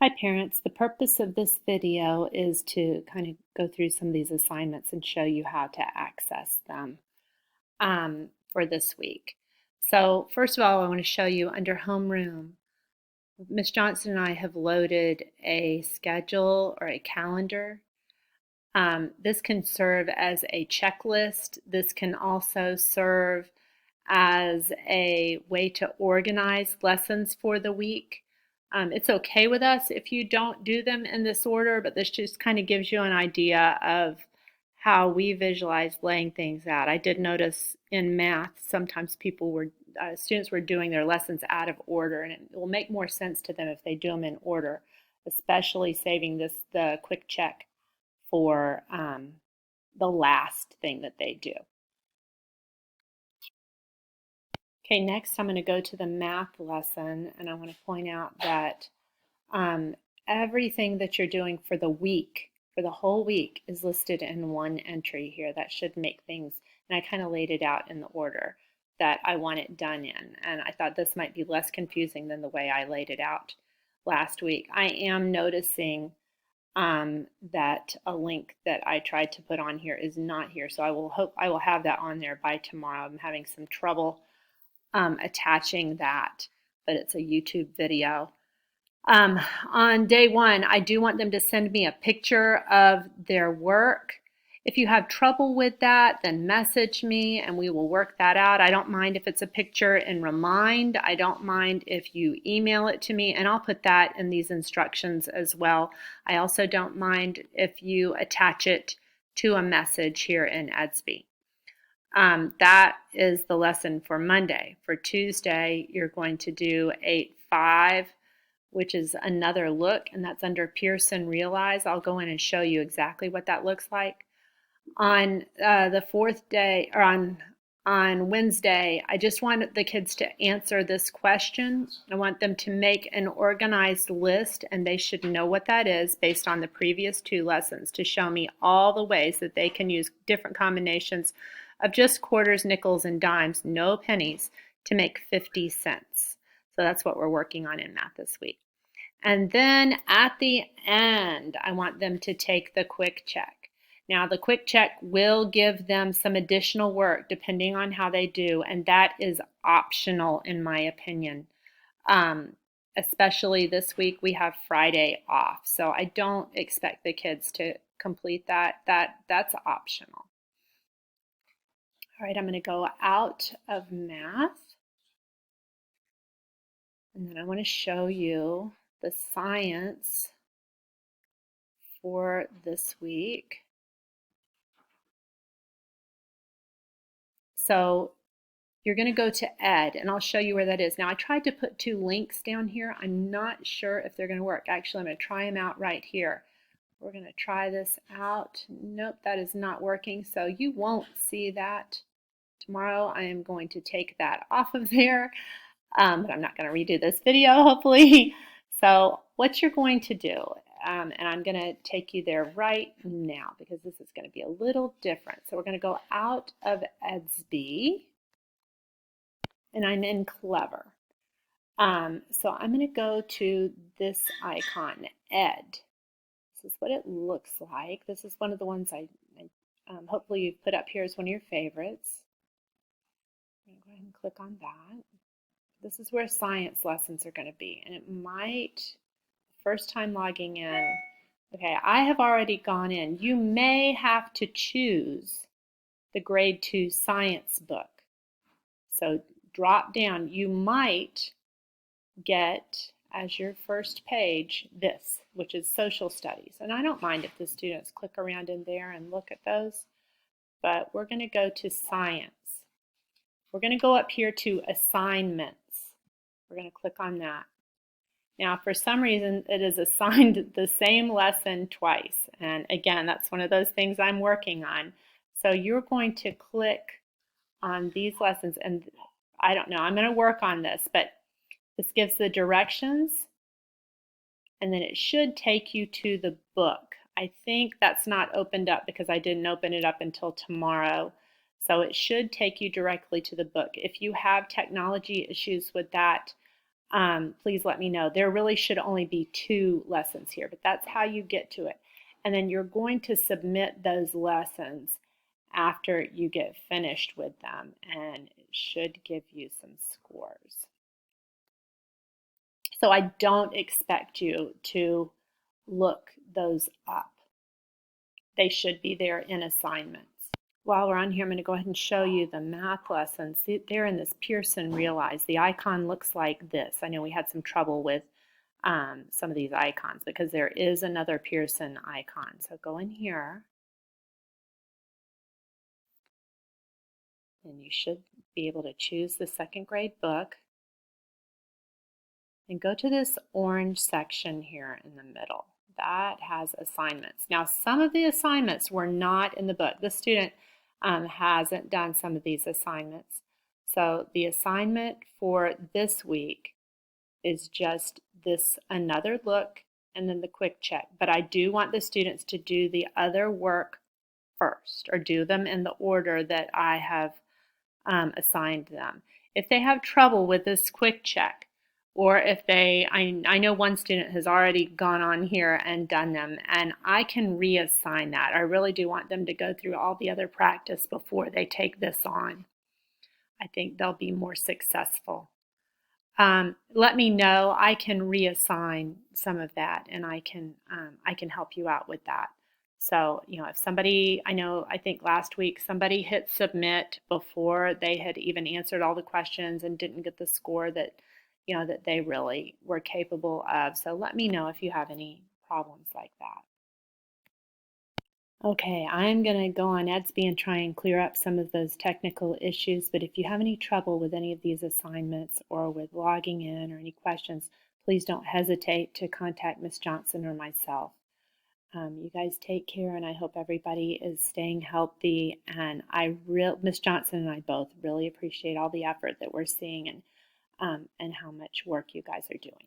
Hi parents, the purpose of this video is to kind of go through some of these assignments and show you how to access them for this week. So first of all, I want to show you under homeroom. Miss Johnson and I have loaded a schedule or a calendar. This can serve as a checklist. This can also serve as a way to organize lessons for the week. It's okay with us if you don't do them in this order, but this just kind of gives you an idea of how we visualize laying things out. I did notice in math sometimes students were doing their lessons out of order, and it will make more sense to them if they do them in order, especially saving the quick check for the last thing that they do. Okay, next I'm going to go to the math lesson, and I want to point out that everything that you're doing for the week, for the whole week, is listed in one entry here. That should make things, and I kind of laid it out in the order that I want it done in, and I thought this might be less confusing than the way I laid it out last week. I am noticing that a link that I tried to put on here is not here, so I will have that on there by tomorrow. I'm having some trouble attaching that, but it's a YouTube video. On day one, I do want them to send me a picture of their work. If you have trouble with that, then message me and we will work that out. I don't mind if it's a picture in Remind. I don't mind if you email it to me, and I'll put that in these instructions as well. I also don't mind if you attach it to a message here in Edsby. That is the lesson for Monday. For Tuesday, you're going to do 8-5, which is another look, and that's under Pearson Realize. I'll go in and show you exactly what that looks like. On the fourth day, or on Wednesday, I just want the kids to answer this question. I want them to make an organized list, and they should know what that is based on the previous two lessons, to show me all the ways that they can use different combinations of just quarters, nickels, and dimes, no pennies, to make 50 cents. So that's what we're working on in math this week. And then at the end, I want them to take the quick check. Now, the quick check will give them some additional work depending on how they do, and that is optional in my opinion. Especially this week, we have Friday off, so I don't expect the kids to complete that. That's optional. All right, I'm going to go out of math, and then I want to show you the science for this week. So you're going to go to Ed, and I'll show you where that is. Now, I tried to put two links down here. I'm not sure if they're going to work. Actually, I'm going to try them out right here. We're going to try this out. Nope, that is not working, so you won't see that. Tomorrow, I am going to take that off of there, but I'm not going to redo this video, hopefully. So what you're going to do, and I'm going to take you there right now because this is going to be a little different. So we're going to go out of Edsby, and I'm in Clever. So I'm going to go to this icon, Ed. This is what it looks like. This is one of the ones I hopefully you've put up here as one of your favorites. I'm going to go ahead and click on that. This is where science lessons are going to be, and it might, first time logging in, okay, I have already gone in. You may have to choose the grade 2 science book. So drop down. You might get as your first page this, which is social studies. And I don't mind if the students click around in there and look at those, but we're going to go to science. We're going to go up here to assignments. We're going to click on that. Now, for some reason, it is assigned the same lesson twice. And again, that's one of those things I'm working on. So you're going to click on these lessons, and I don't know, I'm going to work on this, but this gives the directions, and then it should take you to the book. I think that's not opened up because I didn't open it up until tomorrow. So it should take you directly to the book. If you have technology issues with that, please let me know. There really should only be 2 lessons here, but that's how you get to it. And then you're going to submit those lessons after you get finished with them, and it should give you some scores. So I don't expect you to look those up. They should be there in assignments. While we're on here, I'm going to go ahead and show you the math lessons. They're in this Pearson Realize. The icon looks like this. I know we had some trouble with some of these icons because there is another Pearson icon. So go in here, and you should be able to choose the 2nd grade book. And go to this orange section here in the middle. That has assignments. Now, some of the assignments were not in the book. The student hasn't done some of these assignments. So the assignment for this week is just this another look and then the quick check. But I do want the students to do the other work first, or do them in the order that I have assigned them. If they have trouble with this quick check, or if I know one student has already gone on here and done them, and I can reassign that. I really do want them to go through all the other practice before they take this on. I think they'll be more successful. Let me know. I can reassign some of that, and I can help you out with that. So, if somebody, I think last week somebody hit submit before they had even answered all the questions and didn't get the score that, that they really were capable of. So let me know if you have any problems like that. Okay, I'm going to go on Edsby and try and clear up some of those technical issues, but if you have any trouble with any of these assignments or with logging in or any questions, please don't hesitate to contact Ms. Johnson or myself. You guys take care, and I hope everybody is staying healthy, and Ms. Johnson and I both really appreciate all the effort that we're seeing and how much work you guys are doing.